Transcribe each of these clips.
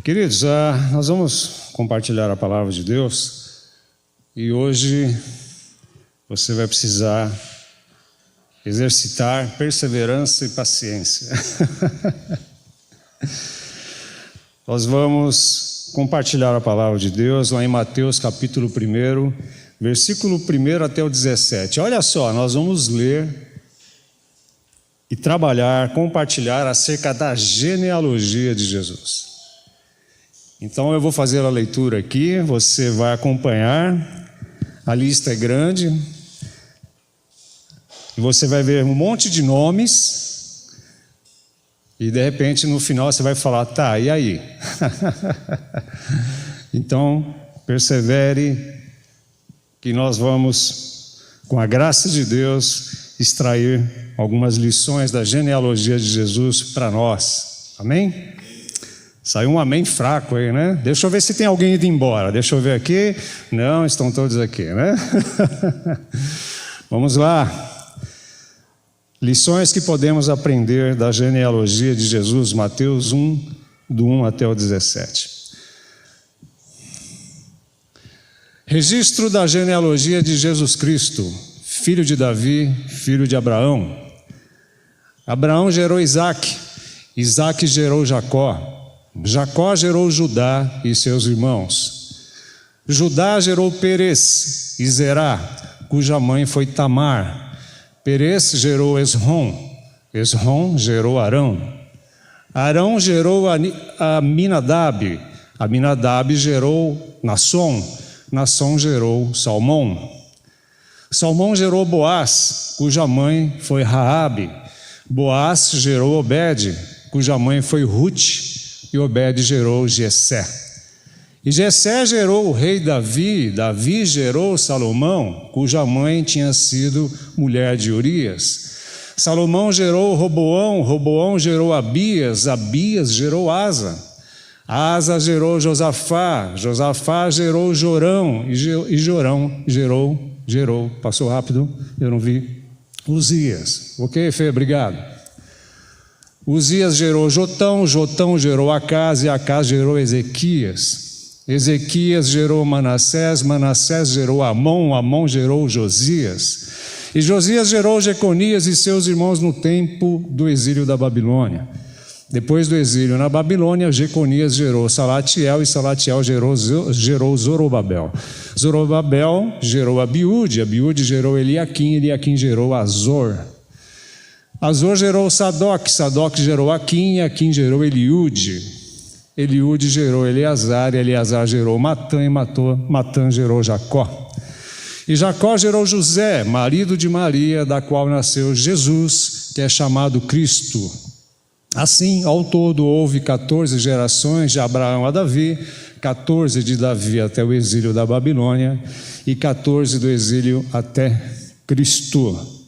Queridos, nós vamos compartilhar a palavra de Deus e hoje você vai precisar exercitar perseverança e paciência. Nós vamos compartilhar a palavra de Deus lá em Mateus capítulo 1, versículo 1 até o 17. Olha só, nós vamos ler e trabalhar, compartilhar acerca da genealogia de Jesus. Então eu vou fazer a leitura aqui, você vai acompanhar, a lista é grande, e você vai ver um monte de nomes, e de repente no final você vai falar, tá, e aí? Então, persevere, que nós vamos, com a graça de Deus, extrair algumas lições da genealogia de Jesus para nós, amém? Saiu um amém fraco aí, né? Deixa eu ver se tem alguém indo embora. Deixa eu ver aqui. Não, estão todos aqui, né? Vamos lá. Lições que podemos aprender da genealogia de Jesus, Mateus 1, do 1 até o 17. Registro da genealogia de Jesus Cristo, filho de Davi, filho de Abraão. Abraão gerou Isaque, Isaque gerou Jacó. Jacó gerou Judá e seus irmãos. Judá gerou Perez e Zerá, cuja mãe foi Tamar. Perez gerou Esrom, Esrom gerou Arão. Arão gerou Aminadab, Aminadab gerou Nasson, Nasson gerou Salmão. Salmão gerou Boaz, cuja mãe foi Raabe. Boaz gerou Obed, cuja mãe foi Ruth. E Obed gerou Jessé. E Jessé gerou o rei Davi, Davi gerou Salomão, cuja mãe tinha sido mulher de Urias. Salomão gerou Roboão, Roboão gerou Abias, Abias gerou Asa. Asa gerou Josafá, Josafá gerou Jorão, e Jorão gerou, passou rápido, eu não vi, Uzias. Ok, Fê, obrigado. Uzias gerou Jotão, Jotão gerou Acás, e Acás gerou Ezequias. Ezequias gerou Manassés, Manassés gerou Amon, Amon gerou Josias. E Josias gerou Jeconias e seus irmãos no tempo do exílio da Babilônia. Depois do exílio na Babilônia, Jeconias gerou Salatiel, e Salatiel gerou Zorobabel. Zorobabel gerou Abiúde, Abiúde gerou Eliaquim, Eliaquim gerou Azor. Azor gerou Sadoc, Sadoc gerou Aquim, e Aquim gerou Eliúde. Eliúde gerou Eleazar, e Eleazar gerou Matã, e Matã gerou Jacó. E Jacó gerou José, marido de Maria, da qual nasceu Jesus, que é chamado Cristo. Assim, ao todo, houve 14 gerações de Abraão a Davi, 14 de Davi até o exílio da Babilônia, e 14 do exílio até Cristo.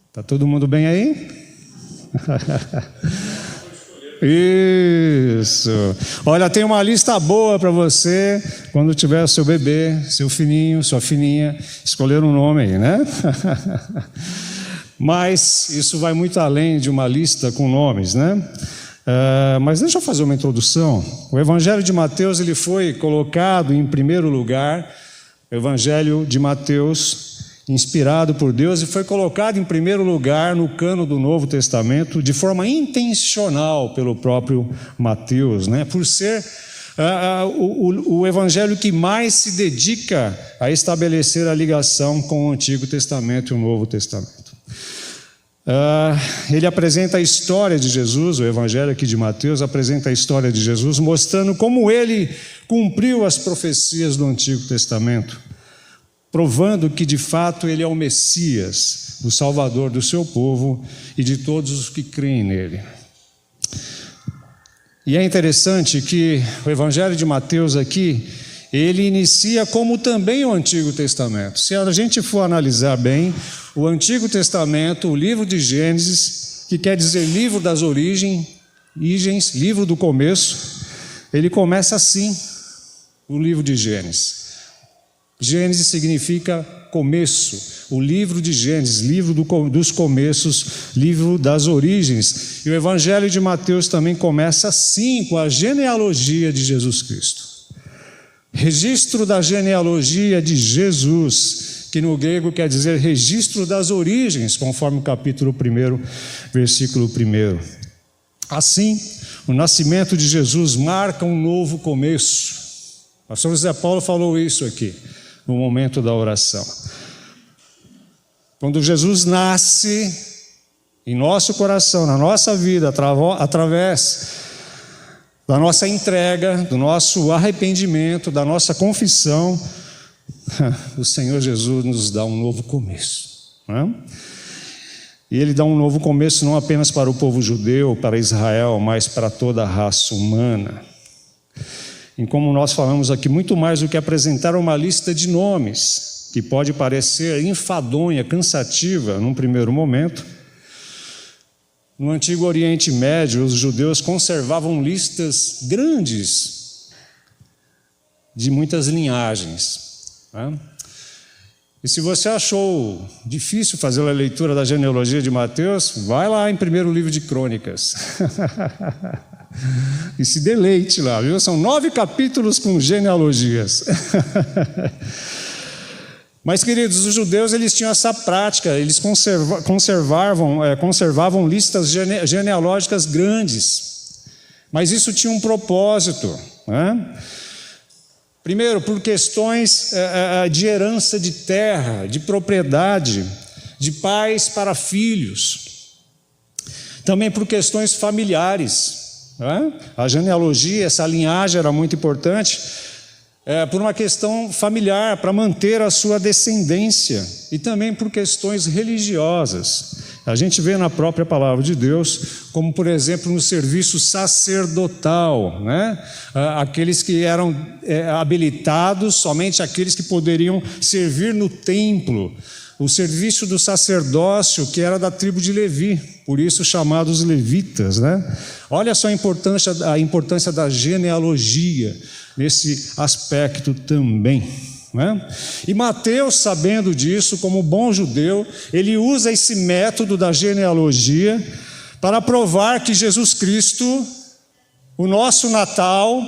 Está todo mundo bem aí? Isso. Olha, tem uma lista boa para você quando tiver seu bebê, seu filhinho, sua filhinha, escolher um nome aí, né? Mas isso vai muito além de uma lista com nomes, né? Mas deixa eu fazer uma introdução. O Evangelho de Mateus ele foi colocado em primeiro lugar, o Evangelho de Mateus, inspirado por Deus, e foi colocado em primeiro lugar no cânon do Novo Testamento de forma intencional pelo próprio Mateus, né? Por ser o evangelho que mais se dedica a estabelecer a ligação com o Antigo Testamento e o Novo Testamento. Ele apresenta a história de Jesus, o evangelho aqui de Mateus apresenta a história de Jesus, mostrando como ele cumpriu as profecias do Antigo Testamento, provando que de fato ele é o Messias, o Salvador do seu povo e de todos os que creem nele. E é interessante que o Evangelho de Mateus aqui, ele inicia como também o Antigo Testamento. Se a gente for analisar bem, o Antigo Testamento, o livro de Gênesis, que quer dizer livro das origens, livro do começo, ele começa assim, o livro de Gênesis. Gênesis significa começo. O livro de Gênesis, livro dos começos, livro das origens. E o Evangelho de Mateus também começa assim, com a genealogia de Jesus Cristo. Registro da genealogia de Jesus, que no grego quer dizer registro das origens, conforme o capítulo 1, versículo 1. Assim, o nascimento de Jesus marca um novo começo. O pastor José Paulo falou isso aqui, no momento da oração. Quando Jesus nasce em nosso coração, na nossa vida, através da nossa entrega, do nosso arrependimento, da nossa confissão, o Senhor Jesus nos dá um novo começo, não é? E Ele dá um novo começo não apenas para o povo judeu, para Israel, mas para toda a raça humana. E como nós falamos aqui, muito mais do que apresentar uma lista de nomes, que pode parecer enfadonha, cansativa num primeiro momento. No Antigo Oriente Médio, os judeus conservavam listas grandes de muitas linhagens, né? E se você achou difícil fazer a leitura da genealogia de Mateus, vai lá em primeiro livro de Crônicas e se deleite lá, viu? São 9 capítulos com genealogias. Mas, queridos, os judeus eles tinham essa prática, eles conservavam listas genealógicas grandes, mas isso tinha um propósito, né? Primeiro, por questões de herança de terra, de propriedade, de pais para filhos, também por questões familiares, né? A genealogia, essa linhagem era muito importante. Por uma questão familiar, para manter a sua descendência, e também por questões religiosas. A gente vê na própria palavra de Deus, como por exemplo no serviço sacerdotal, né? Aqueles que eram habilitados, somente aqueles que poderiam servir no templo. O serviço do sacerdócio, que era da tribo de Levi, por isso chamados levitas, né? Olha só a importância da genealogia nesse aspecto também, né? E Mateus, sabendo disso, como bom judeu, ele usa esse método da genealogia para provar que Jesus Cristo, o nosso Natal,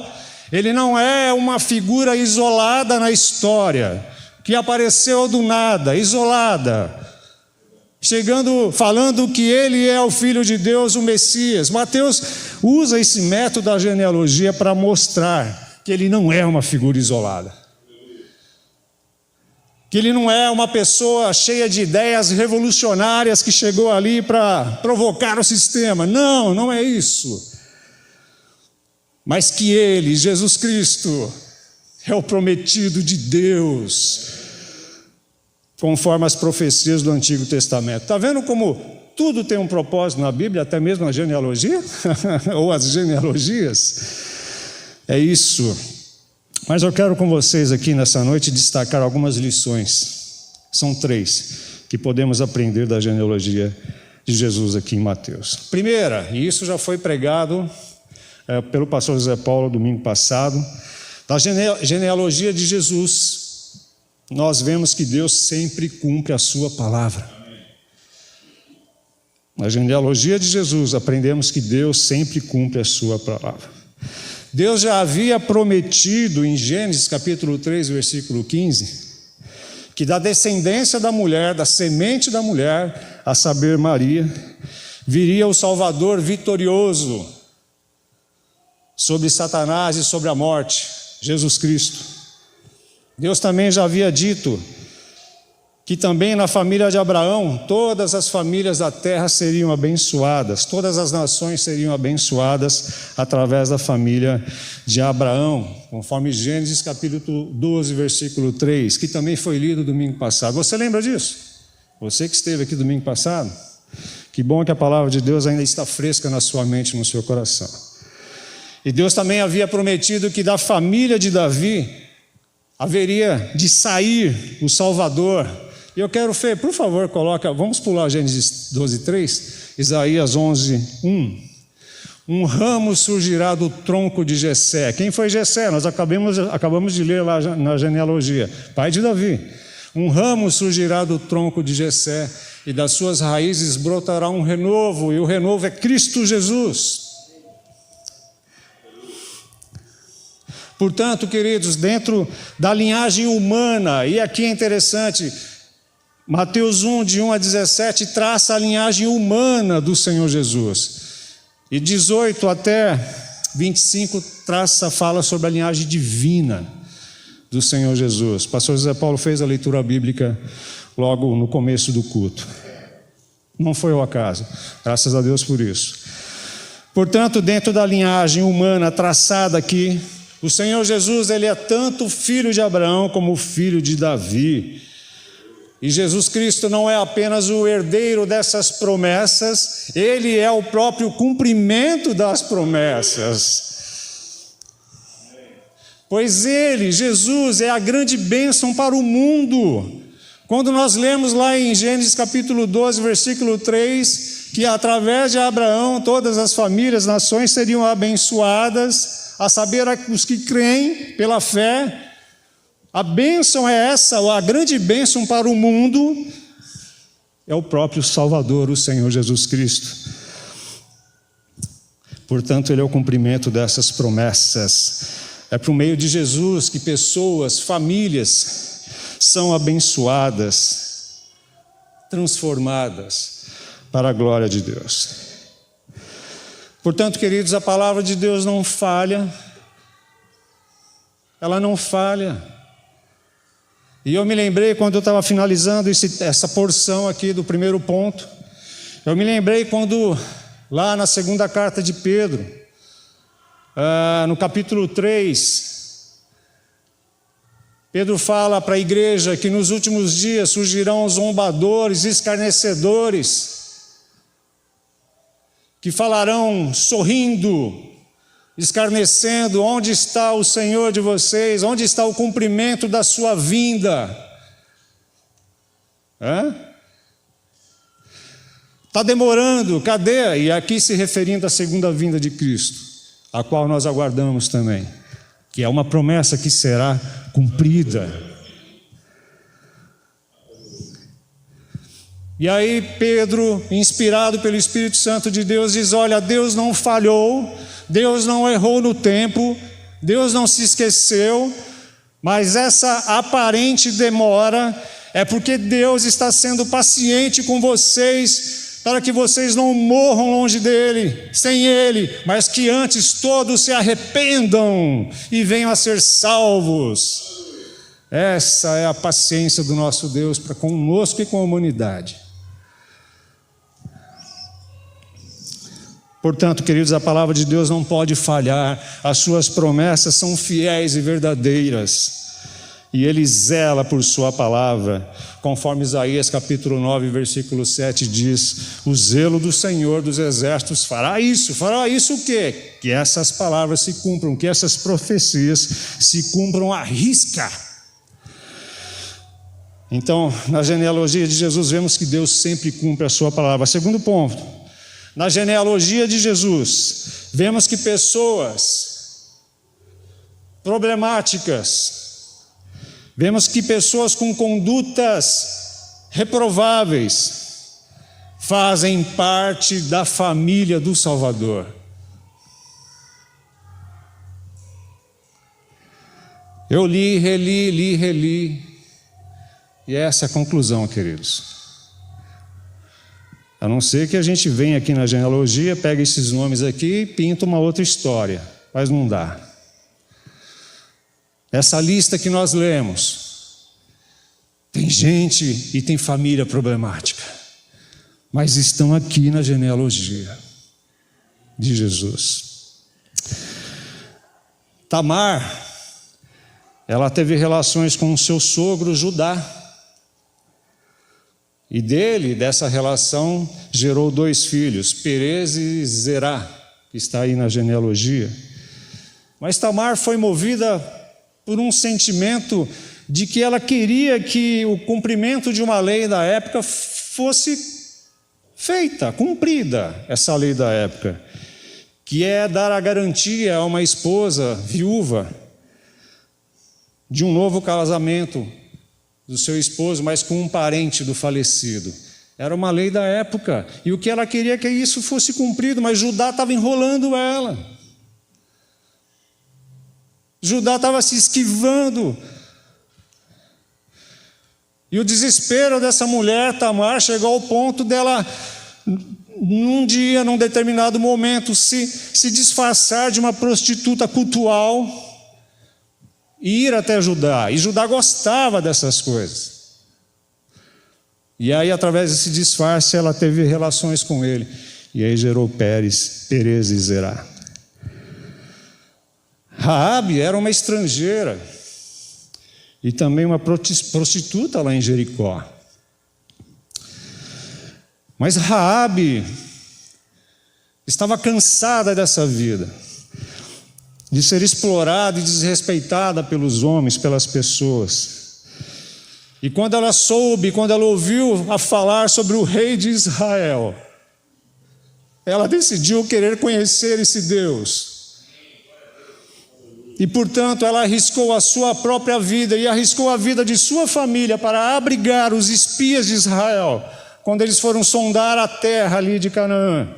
ele não é uma figura isolada na história, que apareceu do nada, isolada, falando que ele é o Filho de Deus, o Messias. Mateus usa esse método da genealogia para mostrar que ele não é uma figura isolada, que ele não é uma pessoa cheia de ideias revolucionárias que chegou ali para provocar o sistema. Não, não é isso. Mas que ele, Jesus Cristo, é o prometido de Deus, conforme as profecias do Antigo Testamento. Está vendo como tudo tem um propósito na Bíblia, até mesmo a genealogia? Ou as genealogias? É isso. Mas eu quero com vocês aqui nessa noite destacar algumas lições. São 3 que podemos aprender da genealogia de Jesus aqui em Mateus. Primeira, e isso já foi pregado pelo pastor José Paulo domingo passado, da genealogia de Jesus, nós vemos que Deus sempre cumpre a sua palavra. Na genealogia de Jesus, aprendemos que Deus sempre cumpre a sua palavra. Deus já havia prometido em Gênesis capítulo 3, versículo 15, que da descendência da mulher, da semente da mulher, a saber Maria, viria o Salvador vitorioso sobre Satanás e sobre a morte, Jesus Cristo. Deus também já havia dito que também na família de Abraão, todas as famílias da terra seriam abençoadas, todas as nações seriam abençoadas através da família de Abraão, conforme Gênesis capítulo 12, versículo 3, que também foi lido domingo passado. Você lembra disso? Você que esteve aqui domingo passado? Que bom que a palavra de Deus ainda está fresca na sua mente, no seu coração. E Deus também havia prometido que da família de Davi haveria de sair o Salvador. E eu quero, Fê, por favor, vamos pular Gênesis 12, 3, Isaías 11, 1. um ramo surgirá do tronco de Jessé. Quem foi Jessé? Nós acabamos de ler lá na genealogia. Pai de Davi. Um ramo surgirá do tronco de Jessé, e das suas raízes brotará um renovo, e o renovo é Cristo Jesus. Portanto, queridos, dentro da linhagem humana, e aqui é interessante, Mateus 1, de 1 a 17, traça a linhagem humana do Senhor Jesus. E 18 até 25 fala sobre a linhagem divina do Senhor Jesus. O pastor José Paulo fez a leitura bíblica logo no começo do culto. Não foi ao acaso, graças a Deus por isso. Portanto, dentro da linhagem humana traçada aqui, o Senhor Jesus, ele é tanto filho de Abraão como filho de Davi. E Jesus Cristo não é apenas o herdeiro dessas promessas, ele é o próprio cumprimento das promessas. Pois ele, Jesus, é a grande bênção para o mundo. Quando nós lemos lá em Gênesis capítulo 12, versículo 3, que através de Abraão todas as famílias, nações seriam abençoadas, a saber, os que creem pela fé. A bênção é essa, a grande bênção para o mundo é o próprio Salvador, o Senhor Jesus Cristo. Portanto, ele é o cumprimento dessas promessas. É por meio de Jesus que pessoas, famílias são abençoadas, transformadas para a glória de Deus. Portanto, queridos, a palavra de Deus não falha. Ela não falha. E eu me lembrei quando eu estava finalizando essa porção aqui do primeiro ponto, eu me lembrei quando lá na segunda carta de Pedro, no capítulo 3, Pedro fala para a igreja que nos últimos dias surgirão zombadores, escarnecedores, que falarão sorrindo, escarnecendo: onde está o Senhor de vocês? Onde está o cumprimento da sua vinda? Está demorando, cadê? E aqui se referindo à segunda vinda de Cristo, a qual nós aguardamos também, que é uma promessa que será cumprida. E aí Pedro, inspirado pelo Espírito Santo de Deus, diz: olha, Deus não falhou, Deus não errou no tempo, Deus não se esqueceu, mas essa aparente demora é porque Deus está sendo paciente com vocês, para que vocês não morram longe dele, sem ele, mas que antes todos se arrependam e venham a ser salvos. Essa é a paciência do nosso Deus para conosco e com a humanidade. Portanto, queridos, a palavra de Deus não pode falhar, as suas promessas são fiéis e verdadeiras, e ele zela por sua palavra, conforme Isaías capítulo 9, versículo 7 diz: o zelo do Senhor dos exércitos fará isso o quê? Que essas palavras se cumpram, que essas profecias se cumpram à risca. Então, na genealogia de Jesus, vemos que Deus sempre cumpre a sua palavra. Segundo ponto, na genealogia de Jesus, vemos que pessoas problemáticas, vemos que pessoas com condutas reprováveis fazem parte da família do Salvador. Eu li, reli, e essa é a conclusão, queridos. A não ser que a gente venha aqui na genealogia, pega esses nomes aqui e pinta uma outra história, mas não dá. Essa lista que nós lemos, tem gente e tem família problemática, mas estão aqui na genealogia de Jesus. Tamar, ela teve relações com o seu sogro Judá, e dessa relação, gerou 2 filhos, Perez e Zerá, que está aí na genealogia. Mas Tamar foi movida por um sentimento de que ela queria que o cumprimento de uma lei da época fosse feita, cumprida, essa lei da época. que é dar a garantia a uma esposa viúva de um novo casamento do seu esposo, mas com um parente do falecido. Era uma lei da época, e o que ela queria é que isso fosse cumprido, mas Judá estava enrolando ela. Judá estava se esquivando. E o desespero dessa mulher, Tamar, chegou ao ponto dela, num dia, num determinado momento, se disfarçar de uma prostituta cultual e ir até Judá. E Judá gostava dessas coisas. E aí, através desse disfarce, ela teve relações com ele. E aí gerou Perez e Zerá. Raabe era uma estrangeira e também uma prostituta lá em Jericó. Mas Raabe estava cansada dessa vida, de ser explorada e desrespeitada pelos homens, pelas pessoas. E quando ela ouviu a falar sobre o rei de Israel, ela decidiu querer conhecer esse Deus. E, portanto, ela arriscou a sua própria vida e arriscou a vida de sua família para abrigar os espias de Israel, quando eles foram sondar a terra ali de Canaã.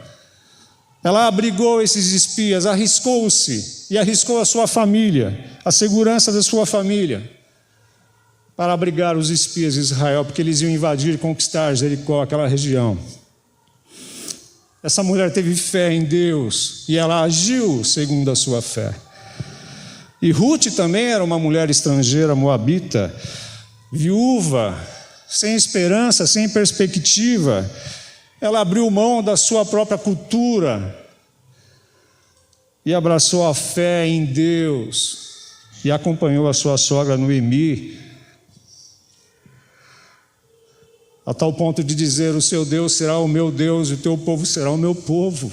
Ela abrigou esses espias, arriscou-se e arriscou a sua família, a segurança da sua família, para abrigar os espias de Israel, porque eles iam invadir e conquistar Jericó, aquela região. Essa mulher teve fé em Deus e ela agiu segundo a sua fé. E Ruth também era uma mulher estrangeira, moabita, viúva, sem esperança, sem perspectiva. Ela abriu mão da sua própria cultura e abraçou a fé em Deus e acompanhou a sua sogra Noemi, a tal ponto de dizer: o seu Deus será o meu Deus e o teu povo será o meu povo.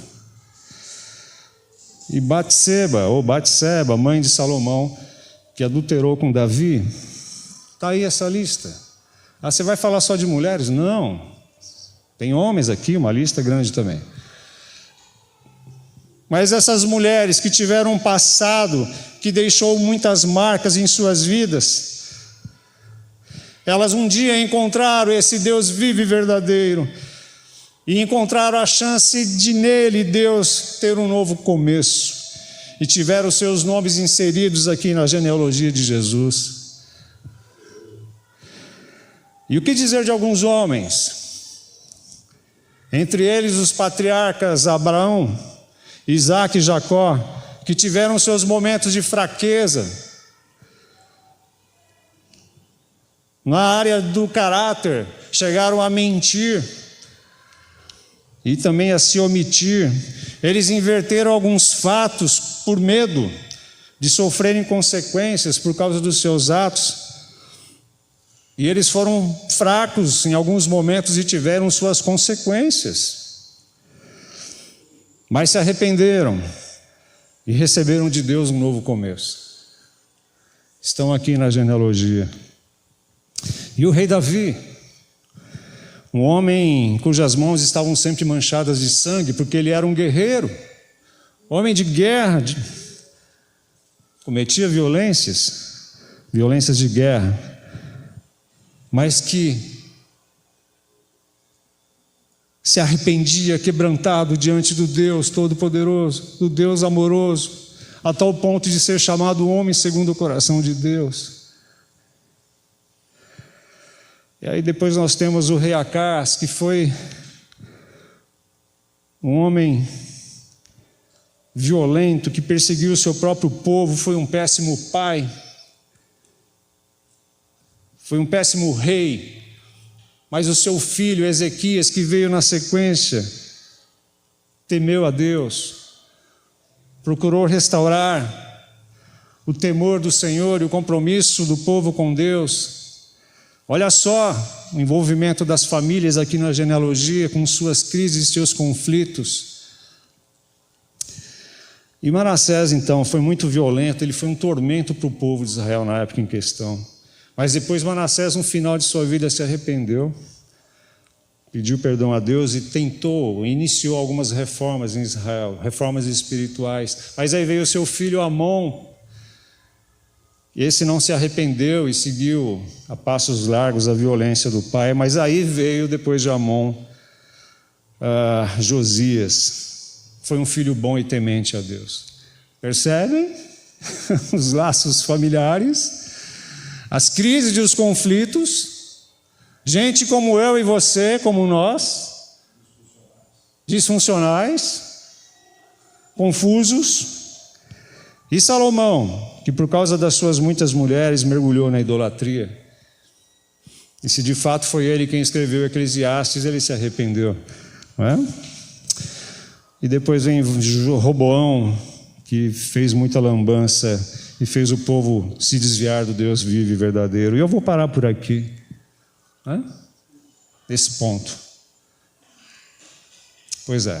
E Batseba, mãe de Salomão, que adulterou com Davi, está aí essa lista. Ah, você vai falar só de mulheres? Não. Tem homens aqui, uma lista grande também. Mas essas mulheres que tiveram um passado que deixou muitas marcas em suas vidas, elas um dia encontraram esse Deus vivo e verdadeiro, e encontraram a chance de nele Deus ter um novo começo, e tiveram seus nomes inseridos aqui na genealogia de Jesus. E o que dizer de alguns homens? Entre eles os patriarcas Abraão, Isaac e Jacó, que tiveram seus momentos de fraqueza na área do caráter, chegaram a mentir e também a se omitir. Eles inverteram alguns fatos por medo de sofrerem consequências por causa dos seus atos. E eles foram fracos em alguns momentos e tiveram suas consequências. Mas se arrependeram e receberam de Deus um novo começo. Estão aqui na genealogia. E o rei Davi, um homem cujas mãos estavam sempre manchadas de sangue, porque ele era um guerreiro, homem de guerra, cometia violências de guerra, mas que se arrependia quebrantado diante do Deus Todo-Poderoso, do Deus amoroso, a tal ponto de ser chamado homem segundo o coração de Deus. E aí depois nós temos o rei Acás, que foi um homem violento, que perseguiu o seu próprio povo, foi um péssimo pai, foi um péssimo rei, mas o seu filho Ezequias, que veio na sequência, temeu a Deus, procurou restaurar o temor do Senhor e o compromisso do povo com Deus. Olha só o envolvimento das famílias aqui na genealogia, com suas crises e seus conflitos. E Manassés, então, foi muito violento, ele foi um tormento para o povo de Israel na época em questão. Mas depois Manassés, no final de sua vida, se arrependeu, pediu perdão a Deus e iniciou algumas reformas em Israel, reformas espirituais. Mas aí veio o seu filho Amon, e esse não se arrependeu e seguiu a passos largos a violência do pai. Mas aí veio, depois de Amon, Josias. Foi um filho bom e temente a Deus. Percebem? Os laços familiares, as crises e os conflitos. Gente como eu e você, como nós, disfuncionais, confusos. E Salomão, que por causa das suas muitas mulheres mergulhou na idolatria. E se de fato foi ele quem escreveu Eclesiastes, ele se arrependeu. Não é? E depois vem Roboão, que fez muita lambança e fez o povo se desviar do Deus vivo e verdadeiro. E eu vou parar por aqui. Nesse ponto. Pois é.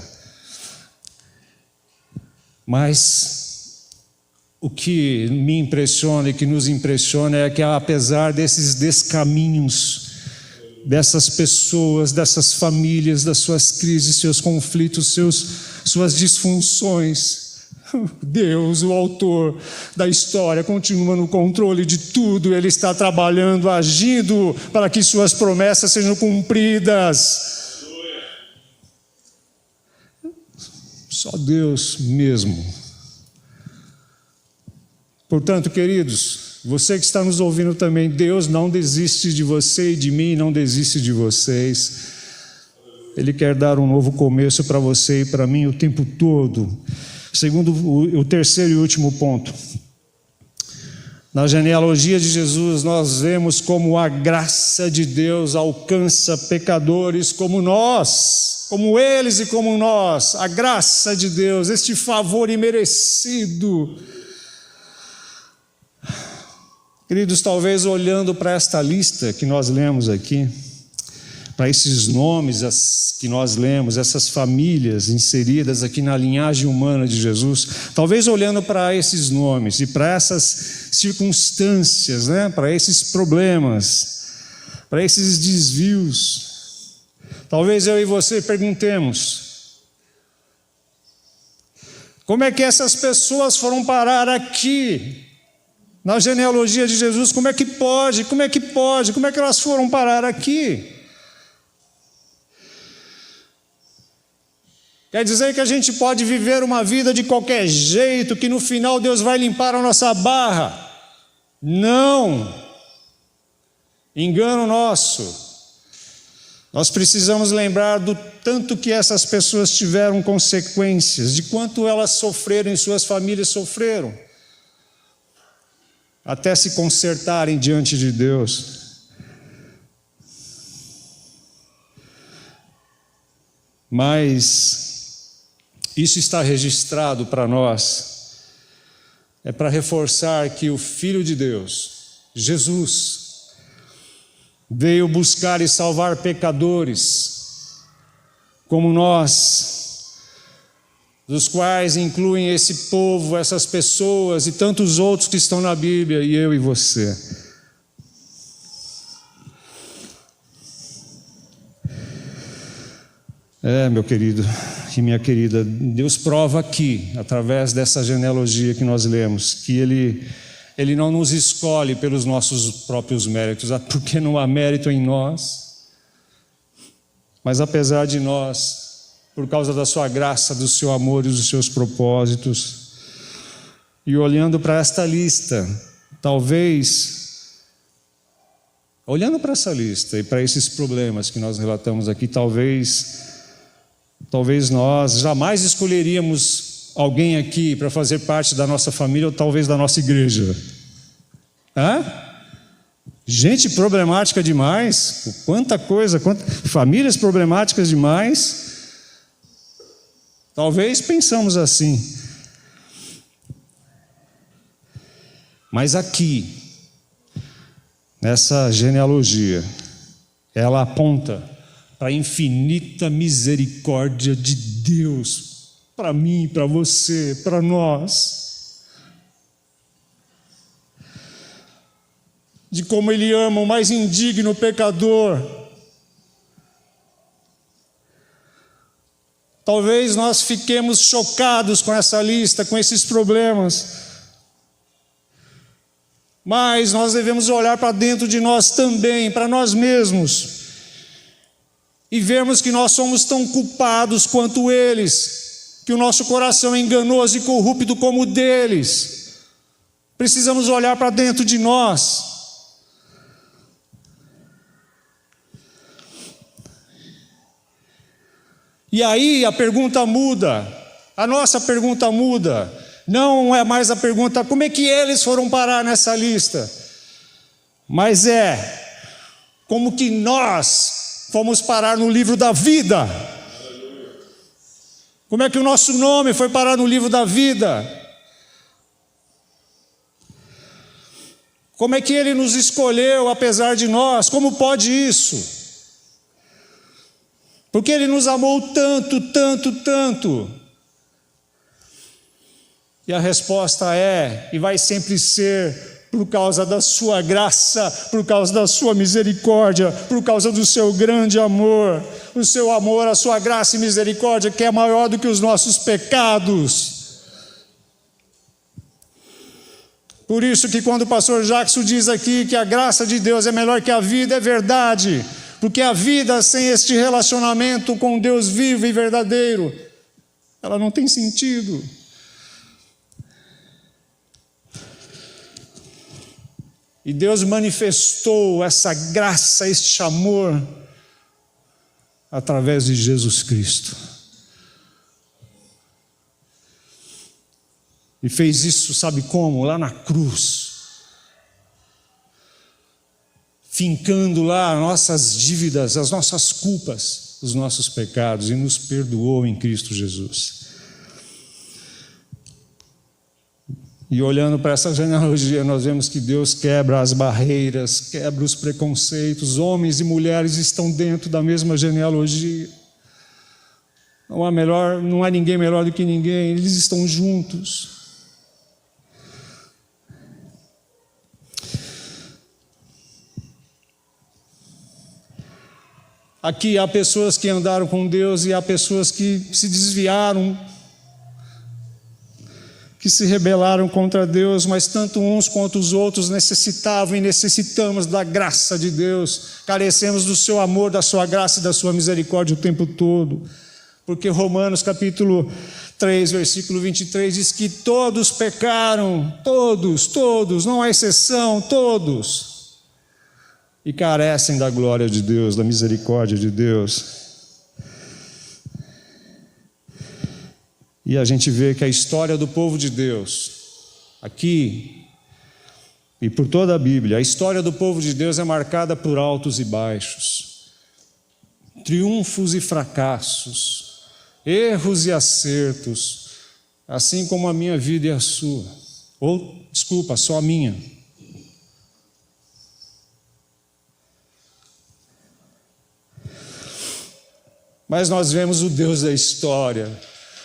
Mas o que me impressiona e que nos impressiona é que, apesar desses descaminhos, dessas pessoas, dessas famílias, das suas crises, seus conflitos, suas disfunções, Deus, o autor da história, continua no controle de tudo. Ele está trabalhando, agindo para que suas promessas sejam cumpridas. Só Deus mesmo. Portanto, queridos, você que está nos ouvindo também, Deus não desiste de você e de mim, não desiste de vocês. Ele quer dar um novo começo para você e para mim o tempo todo. Segundo o terceiro e último ponto, na genealogia de Jesus nós vemos como a graça de Deus alcança pecadores como nós, como eles e como nós. A graça de Deus, este favor imerecido. Queridos, talvez olhando para esta lista que nós lemos aqui, para esses nomes que nós lemos, essas famílias inseridas aqui na linhagem humana de Jesus, talvez olhando para esses nomes e para essas circunstâncias, para esses problemas, para esses desvios, talvez eu e você perguntemos: como é que essas pessoas foram parar aqui, na genealogia de Jesus? Como é que pode? Como é que elas foram parar aqui? Quer dizer que a gente pode viver uma vida de qualquer jeito, que no final Deus vai limpar a nossa barra? Não! Engano nosso. Nós precisamos lembrar do tanto que essas pessoas tiveram consequências, de quanto elas sofreram e suas famílias sofreram, até se consertarem diante de Deus. Mas isso está registrado para nós, é para reforçar que o Filho de Deus, Jesus, veio buscar e salvar pecadores como nós, dos quais incluem esse povo, essas pessoas e tantos outros que estão na Bíblia, e eu e você. Meu querido e minha querida, Deus prova aqui, através dessa genealogia que nós lemos, que Ele não nos escolhe pelos nossos próprios méritos, porque não há mérito em nós, mas apesar de nós, por causa da sua graça, do seu amor e dos seus propósitos. E olhando para esta lista, olhando para essa lista e para esses problemas que nós relatamos aqui, talvez nós jamais escolheríamos alguém aqui para fazer parte da nossa família ou talvez da nossa igreja. Gente problemática demais, famílias problemáticas demais. Talvez pensamos assim. Mas aqui, nessa genealogia, ela aponta para a infinita misericórdia de Deus, para mim, para você, para nós. De como Ele ama o mais indigno pecador, Talvez nós fiquemos chocados com essa lista, com esses problemas. Mas nós devemos olhar para dentro de nós também, para nós mesmos, e vermos que nós somos tão culpados quanto eles, que o nosso coração é enganoso e corrupto como o deles. Precisamos olhar para dentro de nós. E aí a pergunta muda, a nossa pergunta muda. Não é mais a pergunta, como é que eles foram parar nessa lista? Mas como que nós fomos parar no livro da vida? Como é que o nosso nome foi parar no livro da vida? Como é que Ele nos escolheu apesar de nós? Como pode isso? Porque Ele nos amou tanto, tanto, tanto. E a resposta é, e vai sempre ser, por causa da sua graça, por causa da sua misericórdia, por causa do seu grande amor, o seu amor, a sua graça e misericórdia, que é maior do que os nossos pecados. Por isso que quando o pastor Jackson diz aqui que a graça de Deus é melhor que a vida, é verdade. Porque a vida sem este relacionamento com Deus vivo e verdadeiro, ela não tem sentido. E Deus manifestou essa graça, este amor, através de Jesus Cristo. E fez isso, sabe como? Lá na cruz. Fincando lá nossas dívidas, as nossas culpas, os nossos pecados, e nos perdoou em Cristo Jesus. E olhando para essa genealogia, nós vemos que Deus quebra as barreiras, quebra os preconceitos. Homens e mulheres estão dentro da mesma genealogia. Não há ninguém melhor do que ninguém, eles estão juntos. Aqui há pessoas que andaram com Deus e há pessoas que se desviaram, que se rebelaram contra Deus, mas tanto uns quanto os outros necessitavam e necessitamos da graça de Deus, carecemos do seu amor, da sua graça e da sua misericórdia o tempo todo, porque Romanos capítulo 3, versículo 23 diz que todos pecaram, todos, não há exceção, todos, e carecem da glória de Deus, da misericórdia de Deus. E a gente vê que a história do povo de Deus, aqui e por toda a Bíblia, a história do povo de Deus é marcada por altos e baixos, triunfos e fracassos, erros e acertos, assim como a minha vida e a sua. Só a minha. Mas nós vemos o Deus da história.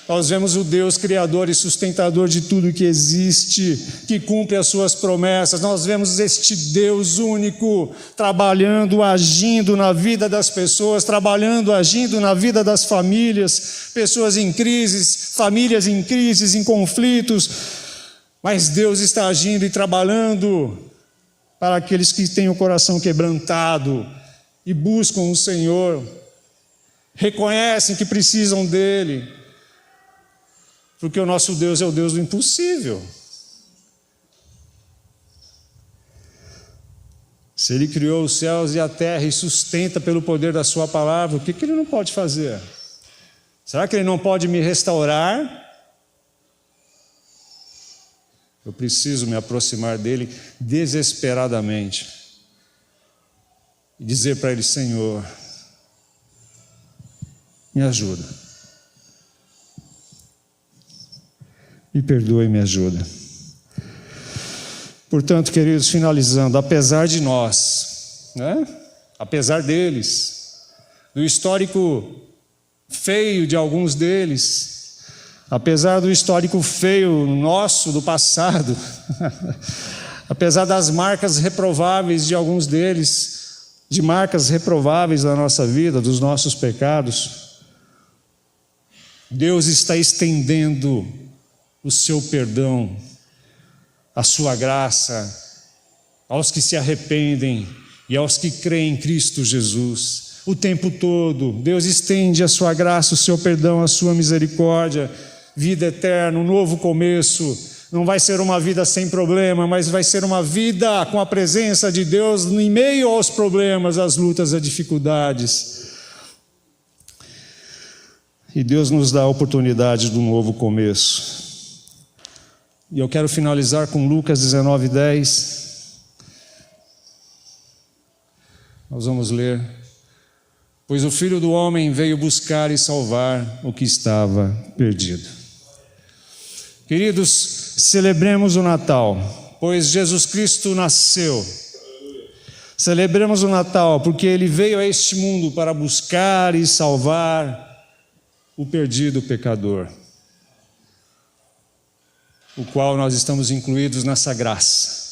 Nós vemos o Deus criador e sustentador de tudo que existe, que cumpre as suas promessas. Nós vemos este Deus único trabalhando, agindo na vida das pessoas, trabalhando, agindo na vida das famílias, pessoas em crises, famílias em crises, em conflitos. Mas Deus está agindo e trabalhando para aqueles que têm o coração quebrantado e buscam o Senhor, reconhecem que precisam dEle. Porque o nosso Deus é o Deus do impossível. Se Ele criou os céus e a terra e sustenta pelo poder da sua palavra, o que Ele não pode fazer? Será que Ele não pode me restaurar? Eu preciso me aproximar dEle desesperadamente e dizer para Ele: Senhor, me ajuda. Me perdoe e me ajuda. Portanto, queridos, finalizando, apesar de nós, apesar deles, do histórico feio de alguns deles, apesar do histórico feio nosso do passado, apesar das marcas reprováveis de alguns deles, de marcas reprováveis da nossa vida, dos nossos pecados, Deus está estendendo o seu perdão, a sua graça, aos que se arrependem e aos que creem em Cristo Jesus. O tempo todo, Deus estende a sua graça, o seu perdão, a sua misericórdia, vida eterna, um novo começo. Não vai ser uma vida sem problema, mas vai ser uma vida com a presença de Deus em meio aos problemas, às lutas, às dificuldades. E Deus nos dá a oportunidade de um novo começo. E eu quero finalizar com Lucas 19:10. Nós vamos ler. Pois o Filho do Homem veio buscar e salvar o que estava perdido. Queridos, celebremos o Natal, pois Jesus Cristo nasceu. Celebremos o Natal, porque Ele veio a este mundo para buscar e salvar o perdido pecador, o qual nós estamos incluídos nessa graça.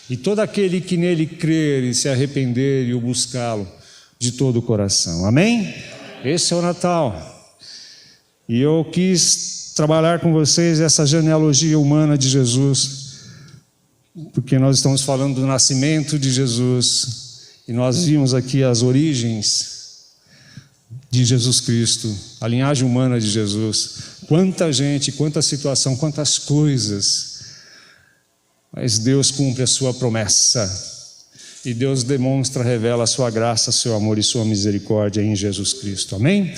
E todo aquele que nele crer e se arrepender e o buscá-lo de todo o coração. Amém? Esse é o Natal. E eu quis trabalhar com vocês essa genealogia humana de Jesus, porque nós estamos falando do nascimento de Jesus, e nós vimos aqui as origens de Jesus Cristo, a linhagem humana de Jesus. Quanta gente, quanta situação, quantas coisas, mas Deus cumpre a sua promessa. E Deus demonstra, revela a sua graça, seu amor e sua misericórdia em Jesus Cristo. Amém?